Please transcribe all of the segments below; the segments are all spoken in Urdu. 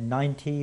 90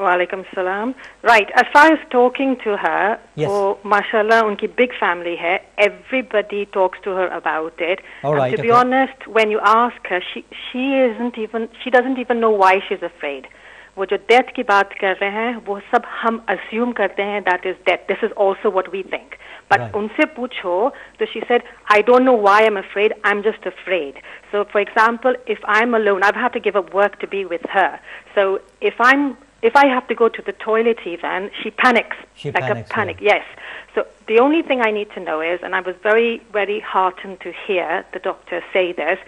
Walaikum salam. Right, as far as talking to her, Yes. oh, mashallah, unki big family hai. Everybody talks to her about it. All right, and to be okay. honest, when you ask her, she doesn't even know why she's afraid. وہ جو ڈیتھ کی بات کر رہے ہیں وہ سب ہم assume کرتے ہیں that is death. This is also what we think. But Right. ان سے پوچھو تو she said, I don't know why I'm afraid, I'm just afraid. So for example, if I'm alone, I've had to give up work to be with her. So if I have to go to the toilet even, she panics. She like panics, a panic, yeah. yes. So the only thing I need to know is, and I was very, very heartened to hear the doctor say this,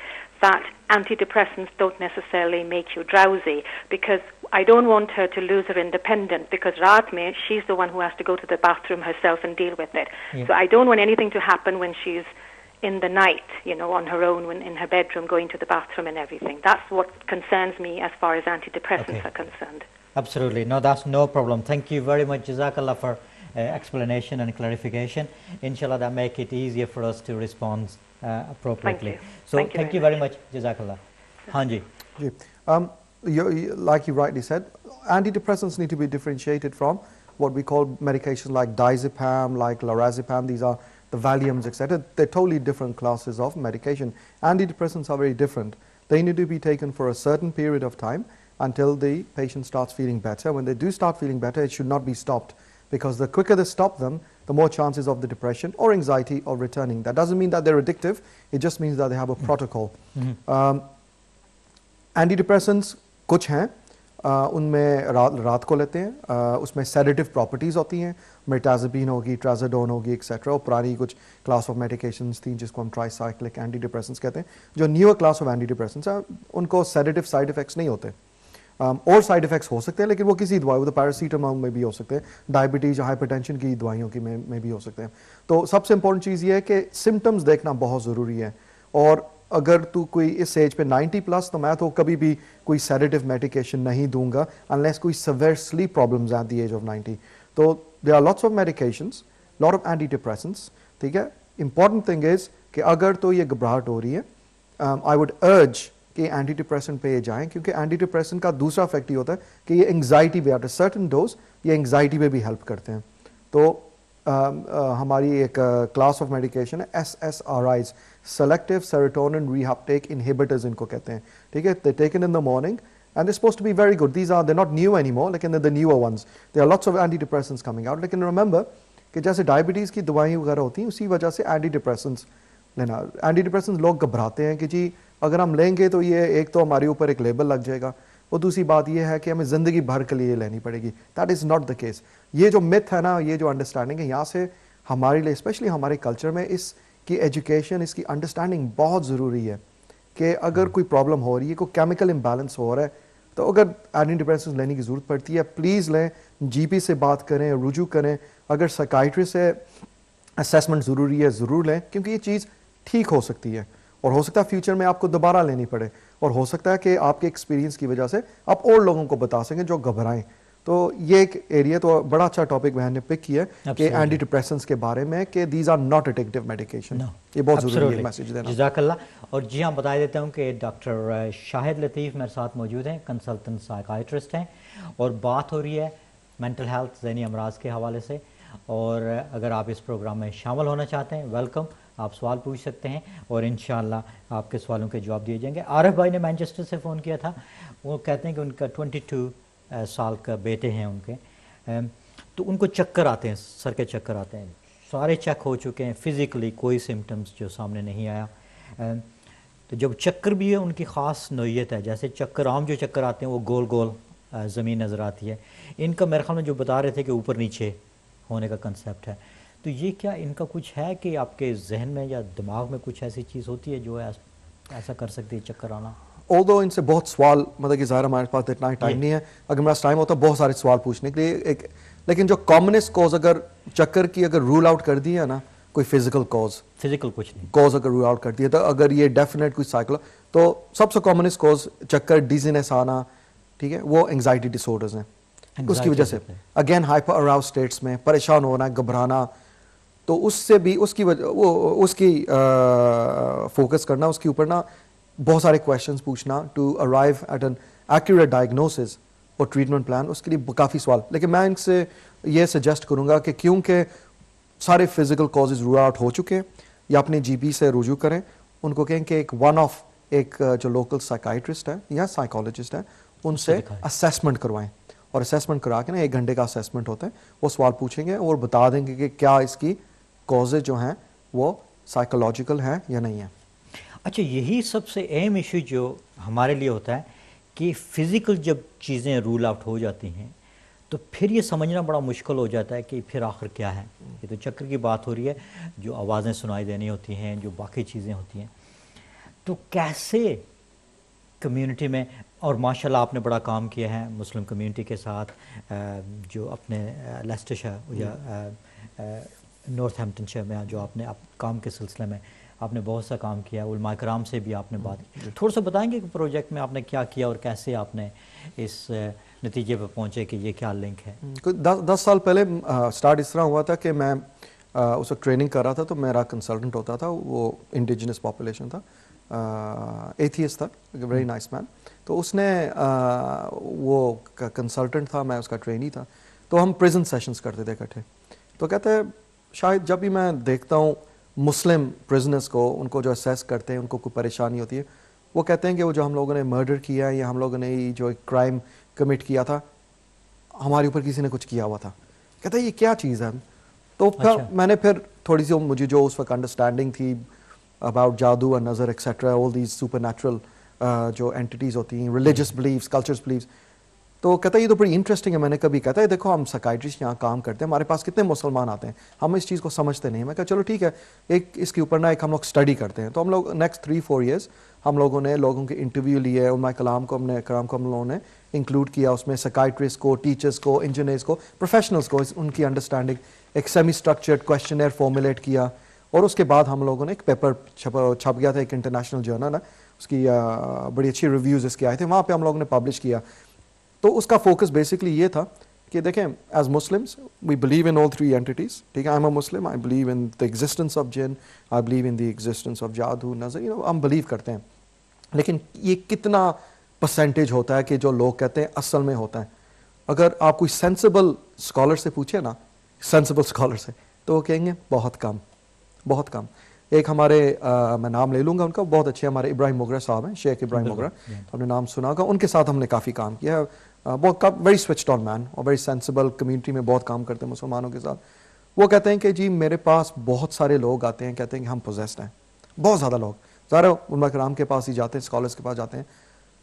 that antidepressants don't necessarily make you drowsy, because I don't want her to lose her independence, because raat mein she's the one who has to go to the bathroom herself and deal with it. Yeah. So I don't want anything to happen when she's in the night, on her own, when in her bedroom, going to the bathroom and everything. That's what concerns me as far as antidepressants Okay. are concerned. Absolutely. No, that's no problem. Thank you very much, Jazakallah, for explanation and clarification. Inshallah, that make it easier for us to respond appropriately. Thank you. So, Thank you thank you very very much, Jazakallah. Hanji. Ji. Like you rightly said, antidepressants need to be differentiated from what we call medications like diazepam, like lorazepam. These are the Valiums, etc. They're totally different classes of medication. Antidepressants are very different. They need to be taken for a certain period of time until the patient starts feeling better. When they do start feeling better, it should not be stopped, because the quicker they stop them, the more chances of the depression or anxiety of returning. That doesn't mean that they're addictive, it just means that they have a protocol. Antidepressants کچھ ہیں ان میں رات کو لیتے ہیں, اس میں سیڈیٹیو پراپرٹیز ہوتی ہیں, میٹازپین ہوگی, ٹرازیڈون ہوگی ایکسیٹرا, اور پرانی کچھ کلاس آف میڈیکیشنز تھیں جس کو ہم ٹرائی سائکلک اینٹی ڈپریسنٹس کہتے ہیں. جو newer class of anti depressants ہیں ان کو سیڈیٹیو سائڈ افیکٹس نہیں ہوتے, اور سائڈ افیکٹس ہو سکتے ہیں لیکن وہ کسی دوائی, وہ پیراسیٹامول میں بھی ہو سکتے ہیں, ڈائبٹیز یا ہائپر ٹینشن کی دوائیوں کی میں بھی ہو سکتے ہیں. تو سب سے امپورٹنٹ چیز یہ ہے کہ سمٹمز دیکھنا بہت ضروری ہے, اور اگر تو کوئی اس ایج پہ 90 پلس, تو میں تو کبھی بھی کوئی سیڈیٹیو میڈیکیشن نہیں دوں گا انلیس کوئی severe sleep problems at the age of 90. تو there are lots of medications, lot of anti depressants, ٹھیک ہے. امپورٹنٹ تھنگ از کہ اگر تو یہ گھبراہٹ ہو رہی ہے, آئی وڈ ارج کہ اینٹی ڈپریسنٹ پہ یہ جائیں, کیونکہ اینٹی ڈپریسنٹ کا دوسرا افیکٹ یہ ہوتا ہے کہ یہ انگزائٹی پہ ایٹ اے سرٹن ڈوز یہ انگزائٹی پہ بھی ہیلپ کرتے ہیں. تو ہماری ایک کلاس آف میڈیکیشن ہے SSRIs, selective serotonin re uptake inhibitors ان کو کہتے ہیں, ٹھیک ہے. They taken in the morning and they supposed to be very good. These are they not new any more, لیکن the newer ones. They are lots of anti depressants coming out. لیکن ریممبر کہ جیسے ڈائبٹیز کی دوائیں وغیرہ ہوتی ہیں, اسی وجہ سے اینٹی ڈپریسنٹس لینا. اینٹی ڈپریسنٹس لوگ گھبراتے ہیں کہ جی اگر ہم لیں گے تو یہ ایک تو ہمارے اوپر ایک لیبل لگ جائے گا, اور دوسری بات یہ ہے کہ ہمیں زندگی بھر کے لیے یہ لینی پڑے گی. That is not the case. یہ جو متھ ہے نا, یہ جو انڈرسٹینڈنگ ہے, یہاں سے ہمارے لیے اسپیشلی ہمارے کلچر میں اس کی ایجوکیشن, اس کی انڈرسٹینڈنگ بہت ضروری ہے کہ اگر کوئی پرابلم ہو رہی ہے, کوئی کیمیکل امبیلنس ہو رہا ہے, تو اگر اینٹی ڈپریسنٹس لینے کی ضرورت پڑتی ہے پلیز لیں, جی پی سے بات کریں, رجوع کریں. اگر سائیکائٹرسٹ سے اسیسمنٹ ضروری ہے ضرور لیں, کیونکہ یہ چیز ٹھیک ہو سکتی ہے, اور ہو سکتا ہے فیوچر میں آپ کو دوبارہ لینی پڑے, اور ہو سکتا ہے کہ آپ کے ایکسپیرینس کی وجہ سے آپ اور لوگوں کو بتا سکیں جو گھبرائیں. تو یہ ایک ایریا, تو بڑا اچھا ٹاپک بہن نے پک کیا کہ اینٹی ڈپریسنٹس کے بارے میں, کہ these are not addictive medication. یہ بہت ضروری ہے میسج دینا. جزاک اللہ. اور جی ہاں بتا دیتا ہوں کہ ڈاکٹر شاہد لطیف میرے ساتھ موجود ہیں, کنسلٹنٹ سائیکائٹرسٹ ہیں, اور بات ہو رہی ہے مینٹل ہیلتھ, ذہنی امراض کے حوالے سے. اور اگر آپ اس پروگرام میں شامل ہونا چاہتے ہیں, ویلکم, آپ سوال پوچھ سکتے ہیں اور انشاءاللہ آپ کے سوالوں کے جواب دیے جائیں گے. عارف بھائی نے مینچسٹر سے فون کیا تھا, وہ کہتے ہیں کہ ان کا 22 سال کا بیٹے ہیں ان کے, تو ان کو چکر آتے ہیں, سر کے چکر آتے ہیں, سارے چیک ہو چکے ہیں, فزیکلی کوئی سمٹمز جو سامنے نہیں آیا. تو جب چکر بھی ہے ان کی خاص نوعیت ہے, جیسے چکر عام جو چکر آتے ہیں وہ گول گول زمین نظر آتی ہے, ان کا میرے خیال میں جو بتا رہے تھے کہ اوپر نیچے ہونے کا کنسیپٹ ہے. تو یہ کیا ان کا کچھ ہے کہ آپ کے ذہن میں یا دماغ میں کچھ ایسی چیز ہوتی ہے جو ایسا کر سکتی ہے چکر آنا؟ although ان سے بہت سوال, مطلب کہ ظاہر ہمارے پاس اتنا ٹائم نہیں ہے, اگر میرا ٹائم ہوتا بہت سارے سوال پوچھنے کے لیے, لیکن جو کامنسٹ کوز اگر چکر کی اگر رول آؤٹ کر دی ہے نا, کوئی فزیکل کچھ نہیں کوز اگر رول آؤٹ کر دی ہے, تو اگر یہ ڈیفینیٹ کوئی سائیکل, تو سب سے کامنسٹ کوز چکر, ڈیزینس آنا, ٹھیک ہے, وہ انگزائٹی ڈس آرڈرز ہیں. اس کی وجہ سے اگین ہائپر اراؤز اسٹیٹس میں پریشان ہونا, گھبرانا, تو اس سے بھی اس کی وجہ وہ اس کی فوکس کرنا, اس کے اوپر نا بہت سارے کویشچنس پوچھنا to arrive at an accurate diagnosis. اور ٹریٹمنٹ پلان, اس کے لیے کافی سوال. لیکن میں ان سے یہ سجیسٹ کروں گا کہ کیونکہ سارے فزیکل کازز رول آؤٹ ہو چکے ہیں, یا اپنے جی پی سے رجوع کریں, ان کو کہیں کہ ایک ون آف ایک جو لوکل سائیکائٹرسٹ ہے یا سائیکالوجسٹ ہے ان سے اسیسمنٹ کروائیں, اور اسیسمنٹ کرا کے نا 1 گھنٹے کا اسیسمنٹ ہوتا ہے, وہ سوال پوچھیں گے اور بتا دیں گے کہ کیا اس کی کازز جو ہیں وہ سائیکولوجیکل ہیں یا نہیں ہیں. اچھا, یہی سب سے اہم ایشو جو ہمارے لیے ہوتا ہے کہ فزیکل جب چیزیں رول آؤٹ ہو جاتی ہیں تو پھر یہ سمجھنا بڑا مشکل ہو جاتا ہے کہ پھر آخر کیا ہے. یہ تو چکر کی بات ہو رہی ہے, جو آوازیں سنائی دینی ہوتی ہیں, جو باقی چیزیں ہوتی ہیں, تو کیسے کمیونٹی میں, اور ماشاءاللہ آپ نے بڑا کام کیا ہے مسلم کمیونٹی کے ساتھ, جو اپنے لیسٹرشائر یا نارتھ ہیمپٹنشائر میں جو آپ نے کام کے سلسلے میں آپ نے بہت سا کام کیا, علماء کرام سے بھی آپ نے بات کی, تھوڑا سا بتائیں گے کہ پروجیکٹ میں آپ نے کیا کیا اور کیسے آپ نے اس نتیجے پہ پہنچے کہ یہ کیا لنک ہے؟ 10 سال پہلے سٹارٹ اس طرح ہوا تھا کہ میں اس وقت ٹریننگ کر رہا تھا, تو میرا کنسلٹنٹ ہوتا تھا, وہ انڈیجنس پاپولیشن تھا, ایتھیسٹ تھا, ویری نائس مین. تو اس نے وہ کنسلٹنٹ تھا, میں اس کا ٹرینی تھا, تو ہم پریزن سیشنز کرتے تھے اکٹھے. تو کہتے ہیں شاید جب بھی میں دیکھتا ہوں مسلم پرزنرز کو, ان کو جو اسیس کرتے ہیں, ان کو کوئی پریشانی ہوتی ہے, وہ کہتے ہیں کہ وہ جو ہم لوگوں نے مرڈر کیا ہے یا ہم لوگوں نے جو ایک کرائم کمٹ کیا تھا, ہمارے اوپر کسی نے کچھ کیا ہوا تھا. کہتا ہے یہ کیا چیز ہے. تو پھر میں نے پھر تھوڑی سی مجھے جو اس وقت انڈرسٹینڈنگ تھی اباؤٹ جادو اور نظر etcetera, all these super natural جو اینٹیز ہوتی ہیں, ریلیجس بلیفس, کلچرس بلیفس, تو کہتا ہے یہ تو بڑی انٹرسٹنگ ہے. میں نے کبھی کہتا ہے دیکھو ہم سائیکائٹرسٹ یہاں کام کرتے ہیں, ہمارے پاس کتنے مسلمان آتے ہیں, ہم اس چیز کو سمجھتے نہیں. میں کہا چلو ٹھیک ہے, ایک اس کے اوپر نا ایک ہم لوگ اسٹڈی کرتے ہیں. تو ہم لوگ نیکسٹ 3-4 ایئرس ہم لوگوں نے لوگوں کے انٹرویو لیے, علماء کلام کو ہم لوگوں نے انکلوڈ کیا اس میں, سائیکائٹرسٹ کو, ٹیچرس کو, انجینئرس کو, پروفیشنلس کو, ان کی انڈرسٹینڈنگ, ایک سیمی اسٹرکچرڈ کویشچنئر فارمولیٹ کیا, اور اس کے بعد ہم لوگوں نے ایک پیپر چھپ گیا تھا, ایک انٹرنیشنل جرنل ہے, اس کی بڑی اچھی ریویوز اس کے آئے تھے, وہاں پہ ہم لوگوں نے پبلش کیا. تو اس کا فوکس بیسکلی یہ تھا کہ دیکھیں as Muslims we believe in all 3 entities. ٹھیک ہے, I am a Muslim, I believe in the existence of جن, I believe in the existence of جادو, نظر, ہم بلیو کرتے ہیں. لیکن یہ کتنا پرسنٹیج ہوتا ہے کہ جو لوگ کہتے ہیں اصل میں ہوتا ہے. اگر آپ کوئی سینسیبل اسکالر سے پوچھے نا, سینسیبل اسکالر سے, تو وہ کہیں گے بہت کم, بہت کم. ایک ہمارے میں نام لے لوں گا ان کا, بہت اچھے ہمارے ابراہیم مغرا صاحب ہیں, شیخ ابراہیم مغرا, ہم نے نام سنا ہوگا, ان کے ساتھ ہم نے کافی کام کیا ہے. بہت ویری سوئچڈ آن مین اور ویری سینسیبل, کمیونٹی میں بہت کام کرتے ہیں مسلمانوں کے ساتھ. وہ کہتے ہیں کہ جی میرے پاس بہت سارے لوگ آتے ہیں, کہتے ہیں کہ ہم پوزیسڈ ہیں, بہت زیادہ لوگ, ظاہر علماء کرام کے پاس ہی جاتے ہیں, اسکالرس کے پاس جاتے ہیں,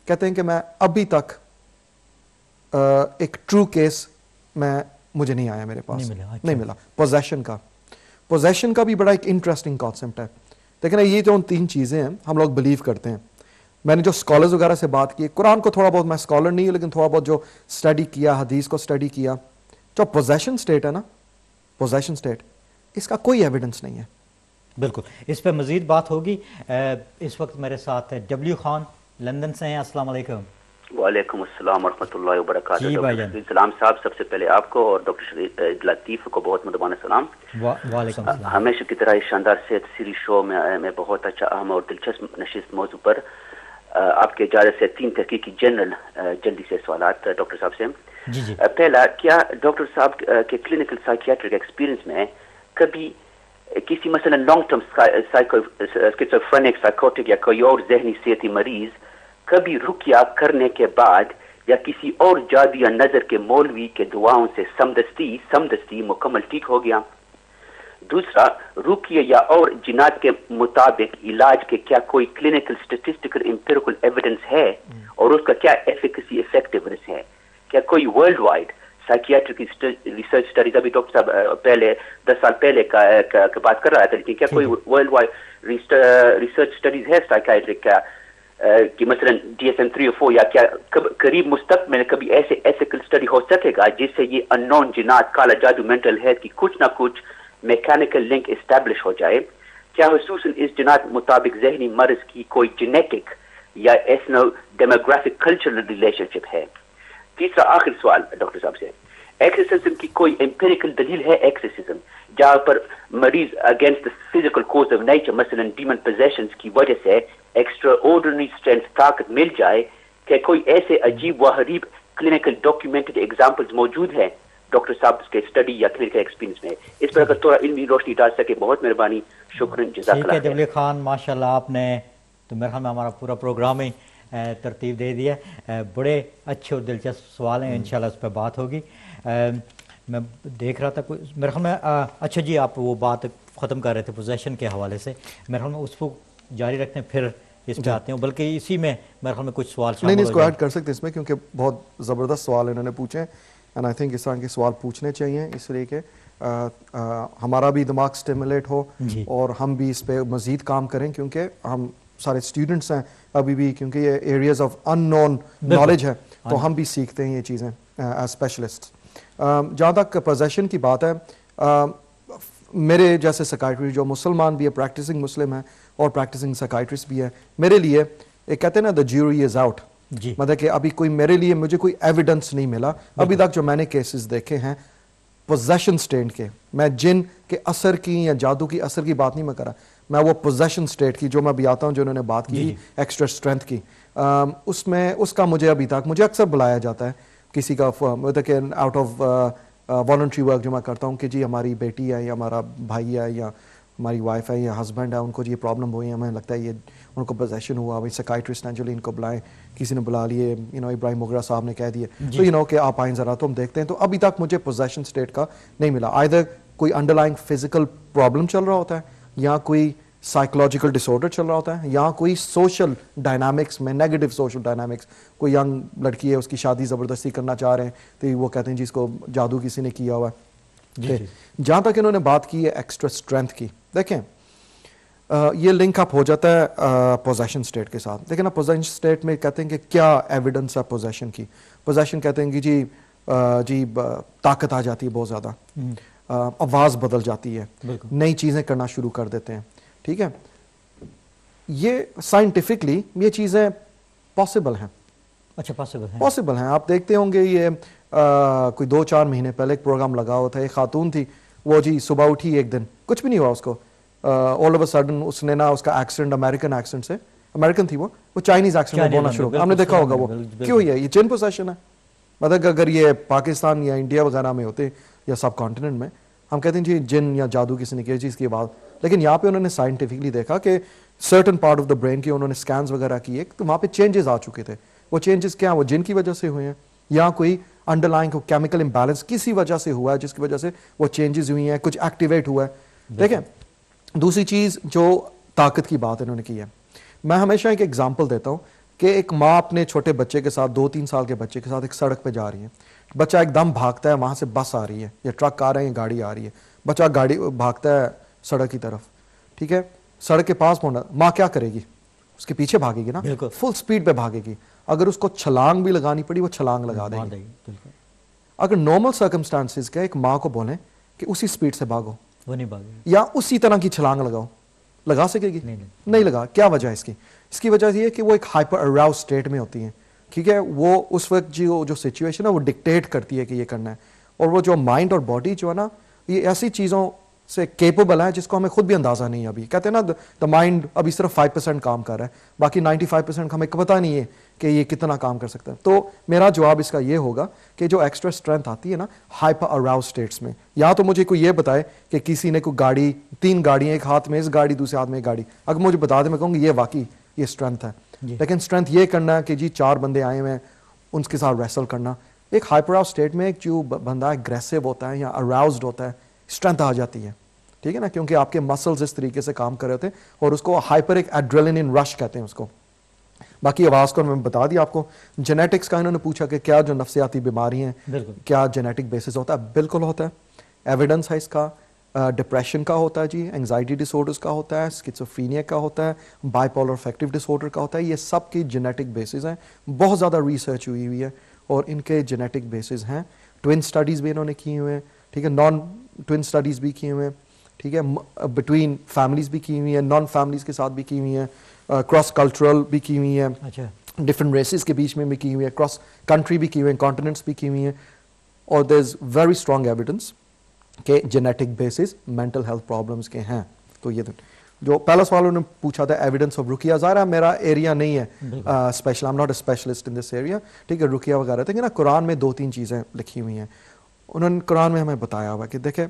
کہتے ہیں کہ میں ابھی تک ایک ٹرو کیس مجھے نہیں آیا, میرے پاس نہیں ملا پوزیشن کا. پوزیشن کا بھی بڑا ایک انٹرسٹنگ کانسیپٹ ہے. لیکن یہ جو 3 چیزیں ہیں ہم لوگ بلیو کرتے ہیں. میں نے جو اسکالرز وغیرہ سے بات کی, قرآن کو تھوڑا بہت, میں اسکالر نہیں ہوں لیکن تھوڑا بہت جو اسٹڈی کیا, حدیث کو اسٹڈی کیا, جو پوزیشن اسٹیٹ ہے نا, پوزیشن اسٹیٹ, اس کا کوئی ایویڈنس نہیں ہے. بالکل, اس پہ مزید بات ہوگی. اس وقت میرے ساتھ ہے ڈبلیو خان لندن سے ہیں. السلام علیکم. وعلیکم السلام ورحمۃ اللہ وبرکاتہ. جی بھائی جان. سلام صاحب, سب سے پہلے آپ کو اور ڈاکٹر شریف لطیف کو بہت مدبانہ سلام. وعلیکم السلام. ہمیشہ کی طرح اس شاندار صحت سیری شو میں بہت اچھا, اہم اور دلچسپ نشست موضوع پر آپ کے اجازت سے 3 تحقیقی جنرل جلدی سے سوالات ڈاکٹر صاحب سے. جی جی. پہلا, کیا ڈاکٹر صاحب کے کلینکل سائیکیاٹرک ایکسپیرئنس میں کبھی کسی مثلا لانگ ٹرم اسکیزوفرینک, سائیکوٹک یا کوئی اور ذہنی صحتی مریض کبھی رقیہ کرنے کے بعد یا کسی اور جادو یا نظر کے مولوی کے دعاؤں سے سمدستی مکمل ٹھیک ہو گیا؟ دوسرا, رقیہ یا اور جنات کے مطابق علاج کے کیا کوئی کلینکل اسٹیٹسٹیکل امپیریکل ایویڈنس ہے اور اس کا کیا ایفیکسی ایفیکٹیونیس ہے؟ کیا کوئی world wide psychiatric research studies, ابھی ڈاکٹر صاحب پہلے 10 سال پہلے کا بات کر رہا تھا, لیکن کیا کوئی ورلڈ وائڈ ریسرچ اسٹڈیز ہے سائیکیاٹرک کا کہ مثلا DSM-3 اور 4, یا کیا قریب مستقبل میں کبھی ایسے ایتھیکل اسٹڈی ہو سکے گا جس سے یہ ان نون جنات, کالا جادو, مینٹل ہیلتھ کی کچھ نہ کچھ میکینیکل لنک اسٹیبلش ہو جائے؟ کیا خصوصاً اس جنات مطابق ذہنی مرض کی کوئی جینیٹک یا ایتھنو ڈیموگرافک کلچرل ریلیشن شپ ہے؟ تیسرا آخر سوال ڈاکٹر صاحب سے, ایکسرسزم کی کوئی امپیریکل دلیل ہے ایکسرسزم جہاں پر مریض against physical cause of nature, مثلا ڈیمن پوزیشنز کی وجہ سے ایکسٹرا آرڈنری اسٹرینتھ طاقت مل جائے, کہ کوئی ایسے عجیب و غریب کلینکل ڈاکیومنٹڈ ایگزامپلز موجود ہیں ڈاکٹر صاحب کے اسٹڈی یا کلینکل ایکسپیرینس میں؟ اس پر اگر تھوڑا علمی روشنی ڈال سکے بہت مہربانی. شکریہ, جزاک اللہ. ٹھیک ہے جبلی خان, ماشاء اللہ آپ نے تو میرے خیال میں ہمارا پورا پروگرام ہی ترتیب دے دیا. بڑے اچھے اور دلچسپ سوال ہیں, انشاءاللہ اس پہ بات ہوگی. میں دیکھ رہا تھا کوئی میرے خیال میں اچھا جی آپ وہ بات ختم کر رہے تھے پوزیشن کے حوالے سے, میرے خیال میں اس کو جاری رکھتے ہیں پھر اس پہ آتے ہیں, بلکہ اسی میں میرے خیال میں کچھ سوال نہیں اس کو ایڈ کر سکتے اس میں, کیونکہ بہت زبردست سوال انہوں نے پوچھے ہیں اینڈ آئی تھنک اس طرح کے سوال پوچھنے چاہیے, اس لیے کہ ہمارا بھی دماغ اسٹیمولیٹ ہو اور ہم بھی اس پہ مزید کام کریں, کیونکہ ہم سارے اسٹوڈنٹس ہیں ابھی بھی, کیونکہ یہ areas of unknown knowledge ہے تو ہم بھی سیکھتے ہیں یہ چیزیں ایز اسپیشلسٹ. جہاں تک پوزیشن کی بات ہے, میرے جیسے سائیکائٹری جو مسلمان بھی ہے, پریکٹسنگ مسلم ہے اور پریکٹسنگ سائیکائٹرسٹ بھی ہے, میرے لیے ایک کہتے ہیں نا دا جیوری از آؤٹ, مطلب کہ ابھی کوئی میرے لیے مجھے کوئی ایویڈنس نہیں ملا ابھی تک جو میں نے کیسز دیکھے ہیں پوزیشن سٹیٹ کے. میں جن کے اثر کی یا جادو کی اثر کی بات نہیں میں کرا, میں وہ پوزیشن سٹیٹ کی جو میں بھی آتا ہوں, جو انہوں نے بات کی ایکسٹرا اسٹرینتھ کی, اس میں اس کا مجھے ابھی تک مجھے اکثر بلایا جاتا ہے کسی کا مطلب کہ آؤٹ آف والنٹری ورک جو میں کرتا ہوں کہ جی ہماری بیٹی ہے یا ہمارا بھائی ہے یا ہماری وائف ہے یا ہسبینڈ ہے, ان کو یہ پرابلم ہوئی ہے, ہمیں لگتا ہے یہ ان کو پوزیشن ہوا, وہی سائیکائٹرسٹ ہیں جو ان کو بلائیں, کسی نے بلا لیے, ابراہیم موغرا صاحب نے کہہ دیے تو کہ آپ آئیں ذرا, تو ہم دیکھتے ہیں. تو ابھی تک مجھے پوزیشن سٹیٹ کا نہیں ملا, آئدر کوئی انڈر لائنگ فزیکل پرابلم چل رہا ہوتا ہے یا کوئی سائیکولوجیکل ڈس آرڈر چل رہا ہوتا ہے یا کوئی سوشل ڈائنامکس میں نیگیٹو سوشل ڈائنامکس, کوئی ینگ لڑکی ہے اس کی شادی زبردستی کرنا چاہ رہے ہیں تو وہ کہتے ہیں جی اس کو جادو کسی نے کیا ہوا ہے. جہاں تک انہوں نے بات کی ہے ایکسٹرا اسٹرینتھ کی, دیکھیں یہ لنک اپ ہو جاتا ہے پوزیشن سٹیٹ کے ساتھ. دیکھیں نا پوزیشن سٹیٹ میں کہتے ہیں کہ کیا ایویڈنس ہے پوزیشن کی. پوزیشن کہتے ہیں کہ جی طاقت آ جاتی ہے بہت زیادہ, آواز بدل جاتی ہے, نئی چیزیں کرنا شروع کر دیتے ہیں. ٹھیک ہے, یہ سائنٹیفکلی یہ چیزیں پاسبل ہیں. اچھا پاسبل ہیں. آپ دیکھتے ہوں گے یہ کوئی 2-4 مہینے پہلے ایک پروگرام لگا ہوا تھا, ایک خاتون تھی وہ جی صبح اٹھی ایک دن کچھ بھی نہیں ہوا اس کو, آل آف اے سڈن اس نے نا اس کا ایکسیڈنٹ امریکن ایکسیڈنٹ سے, امریکن تھی وہ چائنیز ایکسیڈنٹ میں بولنا شروع, ہم نے دیکھا ہوگا وہ کیوں ہے, یہ جن پوزیشن ہے. مطلب اگر یہ پاکستان یا انڈیا وغیرہ میں ہوتے یا سب کانٹیننٹ میں ہم کہتے ہیں جی جن یا جادو کسی نے کیا چیز کی بات, لیکن یہاں پہ انہوں نے سائنٹیفکلی دیکھا کہ certain part of the brain کی انہوں نے اسکینز وغیرہ کیے تو وہاں پہ چینجز آ چکے تھے. وہ چینجز کیا, وہ جن کی وجہ سے ہوئے ہیں یا کوئی انڈر لائن کیمیکل امبیلنس کسی وجہ سے ہوا ہے جس کی وجہ سے وہ چینجز ہوئی ہیں, کچھ ایکٹیویٹ ہوا ہے. دیکھیں دوسری چیز جو طاقت کی بات انہوں نے کی ہے, میں ہمیشہ ایک ایگزامپل دیتا ہوں کہ ایک ماں اپنے چھوٹے بچے کے ساتھ 2-3 سال کے بچے کے ساتھ ایک سڑک پہ جا رہی ہے, بچہ ایک دم بھاگتا ہے, وہاں سے بس آ رہی ہے یا ٹرک آ رہا ہے یا گاڑی آ رہی ہے, بچہ گاڑی بھاگتا ہے سڑک کی طرف, ٹھیک ہے, سڑک کے پاس پہنچا, ماں کیا کرے گی, اس کے پیچھے بھاگے گی نا, فل سپیڈ پہ بھاگے گی. اگر اس کو چھلانگ بھی لگانی پڑی وہ چھلانگ لگا دے گی. اگر نارمل سرکمسٹانسز کے ایک ماں کو بولیں کہ اسی سپیڈ سے بھاگو وہ نہیں بھاگے یا اسی طرح کی چھلانگ لگاؤ, لگا سکے گی؟ نہیں لگا. کیا وجہ ہے اس کی؟ اس کی وجہ یہ ہے کہ وہ ایک ہائپر اراؤز اسٹیٹ میں ہوتی ہیں. ٹھیک ہے, وہ اس وقت جو سچویشن ہے وہ ڈکٹیٹ کرتی ہے کہ یہ کرنا ہے, اور وہ جو مائنڈ اور باڈی جو ہے نا یہ ایسی چیزوں سے کیپیبل ہے جس کو ہمیں خود بھی اندازہ نہیں ہے. ابھی کہتے ہیں نا دا مائنڈ ابھی صرف 5% کام کر رہا ہے, باقی 95% ہمیں پتہ نہیں ہے کہ یہ کتنا کام کر سکتا ہے. تو میرا جواب اس کا یہ ہوگا کہ جو ایکسٹرا اسٹرینتھ آتی ہے نا ہائپر اراؤز اسٹیٹس میں, یا تو مجھے کوئی یہ بتائے کہ کسی نے کوئی گاڑی 3 گاڑیاں, ایک ہاتھ میں اس گاڑی دوسرے ہاتھ میں ایک گاڑی, اگر مجھے بتا دے میں کہوں گی یہ واقعی یہ اسٹرینتھ ہے. لیکن اسٹرینتھ یہ کرنا ہے کہ جی 4 بندے آئے ہوئے ہیں ان کے ساتھ ریسل کرنا, ایک ہائپر اراؤز اسٹیٹ میں ایک جو بندہ اگریسو ہوتا ہے یا اراؤزڈ ہوتا ہے اسٹرینتھ آ جاتی ہے. ٹھیک ہے نا, کیونکہ آپ کے مسلز اس طریقے سے کام کر رہے تھے اور اس کو ہائپر ایک ایڈرینلن رش کہتے ہیں اس کو. باقی آواز کو میں بتا دیا آپ کو. جینیٹکس کا انہوں نے پوچھا کہ کیا جو نفسیاتی بیماری ہیں کیا جینیٹک بیسس ہوتا ہے؟ بالکل ہوتا ہے, ایویڈنس ہے اس کا. ڈپریشن کا ہوتا ہے جی, انگزائٹی ڈس آرڈرز کا ہوتا ہے, اسکیزوفرینیا کا ہوتا ہے, bipolar affective disorder کا ہوتا ہے. یہ سب کی جینیٹک بیسز ہیں, بہت زیادہ ریسرچ ہوئی ہے اور ان کے جینیٹک بیسز ہیں. ٹوین اسٹڈیز بھی انہوں نے کی ہوئے ہیں, ٹھیک ہے, نان ٹوین اسٹڈیز بھی کیے ہوئے ہیں, ٹھیک ہے, بٹوین فیملیز بھی کی ہوئی ہیں, نان فیملیز کے ساتھ بھی کی ہوئی ہیں, کراس کلچرل بھی کی ہوئی ہیں, ڈفرینٹ ریسز کے بیچ میں بھی کی ہوئی ہیں, کراس کنٹری بھی کی ہوئی ہیں, کانٹیننٹس بھی کی ہوئی ہیں. اور there is very strong evidence کہ genetic bases mental health problems کے ہیں. تو یہ جو پہلا سوال انہوں نے پوچھا تھا ایویڈنس آف رقیہ، ظاہر ہے میرا ایریا نہیں ہے special, I am not a specialist in this area, ٹھیک ہے، رقیہ وغیرہ، لیکن نا قرآن میں 2-3 چیزیں لکھی ہوئی ہیں، انہوں نے قرآن میں ہمیں بتایا ہوا کہ دیکھیں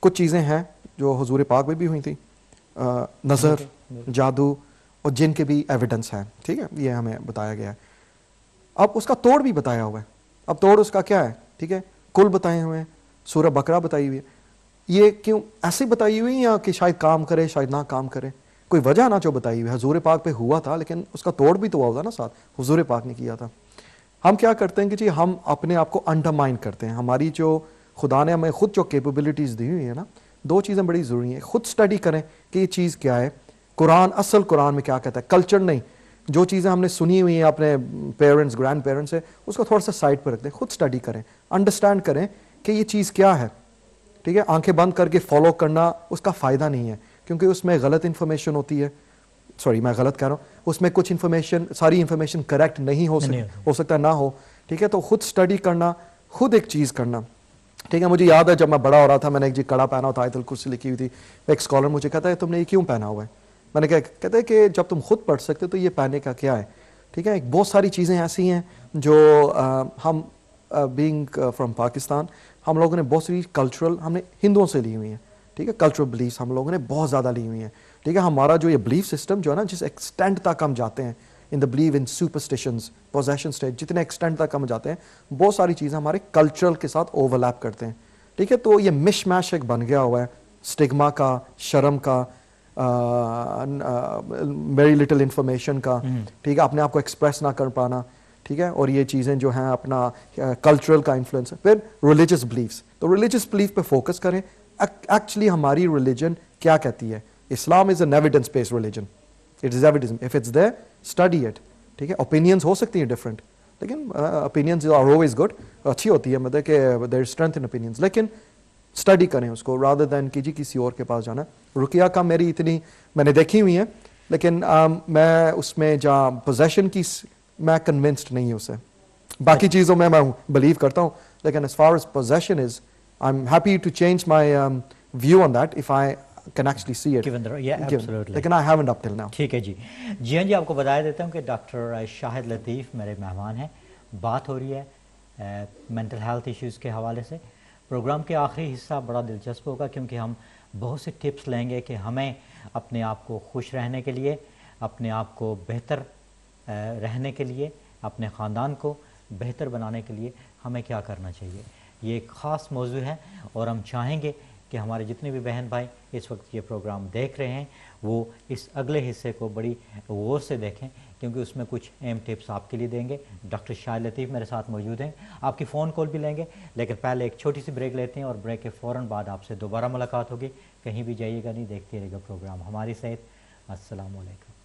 کچھ چیزیں ہیں جو حضور پاک میں بھی ہوئی تھیں، نظر، جادو اور جن کے بھی ایویڈنس ہیں، ٹھیک ہے، یہ ہمیں بتایا گیا ہے. اب اس کا توڑ بھی بتایا ہوا ہے. اب توڑ اس کا کیا ہے، ٹھیک ہے، کل بتائے ہوئے ہیں، سورہ بقرہ بتائی ہوئی ہے. یہ کیوں ایسے بتائی ہوئی یا کہ شاید کام کرے شاید نہ کام کرے، کوئی وجہ نہ جو بتائی ہوئی. حضور پاک پہ ہوا تھا لیکن اس کا توڑ بھی تو ہوا ہوتا نا ساتھ، حضور پاک نے کیا تھا. ہم کیا کرتے ہیں کہ جی ہم اپنے آپ کو انڈرمائن کرتے ہیں. ہماری جو خدا نے ہمیں خود جو کیپیبلٹیز دی ہوئی ہیں نا، 2 چیزیں بڑی ضروری ہیں. خود اسٹڈی کریں کہ یہ چیز کیا ہے، قرآن اصل قرآن میں کیا کہتا ہے، کلچر نہیں. جو چیزیں ہم نے سنی ہوئی ہیں اپنے پیرنٹس گرینڈ پیرنٹس سے، اس کو تھوڑا سا سائڈ پہ رکھ دیں، خود اسٹڈی کریں، انڈرسٹینڈ کریں کہ یہ چیز کیا ہے. ٹھیک ہے، آنکھیں بند کر کے فالو کرنا اس کا فائدہ نہیں ہے، کیونکہ اس میں غلط انفارمیشن ہوتی ہے. سوری میں غلط کہہ رہا ہوں، اس میں کچھ انفارمیشن، ساری انفارمیشن کریکٹ نہیں ہو سکتا ہے نہ ہو. ٹھیک ہے، تو خود اسٹڈی کرنا، خود ایک چیز کرنا. ٹھیک ہے، مجھے یاد ہے جب میں بڑا ہو رہا تھا میں نے ایک جی کڑا پہنا ہوا تھا، آیت الکرسی لکھی ہوئی تھی. ایک اسکالر مجھے کہتا ہے تم نے یہ کیوں پہنا ہوا ہے؟ میں نے کہتے ہیں کہ جب تم خود پڑھ سکتے تو یہ پہننے کا کیا ہے. ٹھیک ہے، بہت ساری چیزیں ایسی ہیں جو ہم بینگ فرام پاکستان، ہم لوگوں نے بہت سی کلچرل ہم نے ہندوؤں سے لی ہوئی ہیں. ٹھیک ہے، کلچرل بلیفس ہم لوگوں نے بہت زیادہ لی ہوئی ہیں. ٹھیک ہے، ہمارا جو یہ بلیف سسٹم جو ہے نا، جس ایکسٹینٹ تک ہم جاتے ہیں in the believe in superstitions, possession state, جتنے ایکسٹینٹ تک ہم جاتے ہیں، بہت ساری چیزیں ہمارے کلچرل کے ساتھ اوور لیپ کرتے ہیں. ٹھیک ہے، تو یہ مش میش ایک بن گیا ہوا ہے اسٹگما کا، شرم کا، ویری لٹل انفارمیشن کا. ٹھیک ہے، اپنے آپ کو ایکسپریس نہ کر پانا. ٹھیک ہے، اور یہ چیزیں جو ہیں اپنا کلچرل کا انفلوئنس. پھر ریلیجس بلیفس، تو ریلیجس بلیف پہ فوکس کریں. ایکچولی ہماری ریلیجن کیا کہتی ہے. Islam is an evidence based religion, it is evidence, if it's there study it. ٹھیک ہے، اوپینینس ہو سکتی ہیں ڈفرینٹ، لیکن اوپینینس آر آلویز گڈ، اچھی ہوتی ہے، مطلب کہ دیر از اسٹرینتھ ان اوپینینس، لیکن اسٹڈی کریں اس کو رادر دین کہ جی کسی اور کے پاس جانا. رقیہ کا میری اتنی میں نے دیکھی ہوئی ہیں، لیکن میں اس میں جہاں پوزیشن کی میں کنونسڈ نہیں ہوں. اسے باقی چیزوں میں بلیو کرتا ہوں، لیکن as far as possession is, I'm happy to change my view on that if I can actually see it. لیکن I haven't up till now. ٹھیک ہے جی ہاں جی، آپ کو بتایا دیتا ہوں کہ ڈاکٹر شاہد لطیف میرے مہمان ہیں. بات ہو رہی ہے مینٹل ہیلتھ ایشوز کے حوالے سے. پروگرام کے آخری حصہ بڑا دلچسپ ہوگا کیونکہ ہم بہت سے ٹپس لیں گے کہ ہمیں اپنے آپ کو خوش رہنے کے لیے، اپنے آپ کو بہتر رہنے کے لیے، اپنے خاندان کو بہتر بنانے کے لیے ہمیں کیا کرنا چاہیے. یہ ایک خاص موضوع ہے اور ہم چاہیں گے کہ ہمارے جتنے بھی بہن بھائی اس وقت یہ پروگرام دیکھ رہے ہیں وہ اس اگلے حصے کو بڑی غور سے دیکھیں، کیونکہ اس میں کچھ اہم ٹپس آپ کے لیے دیں گے. ڈاکٹر شاہد لطیف میرے ساتھ موجود ہیں، آپ کی فون کال بھی لیں گے، لیکن پہلے ایک چھوٹی سی بریک لیتے ہیں اور بریک کے فوراً بعد آپ سے دوبارہ ملاقات ہوگی. کہیں بھی جائیے گا نہیں، دیکھتے رہے گا پروگرام ہماری صحت. السلام علیکم.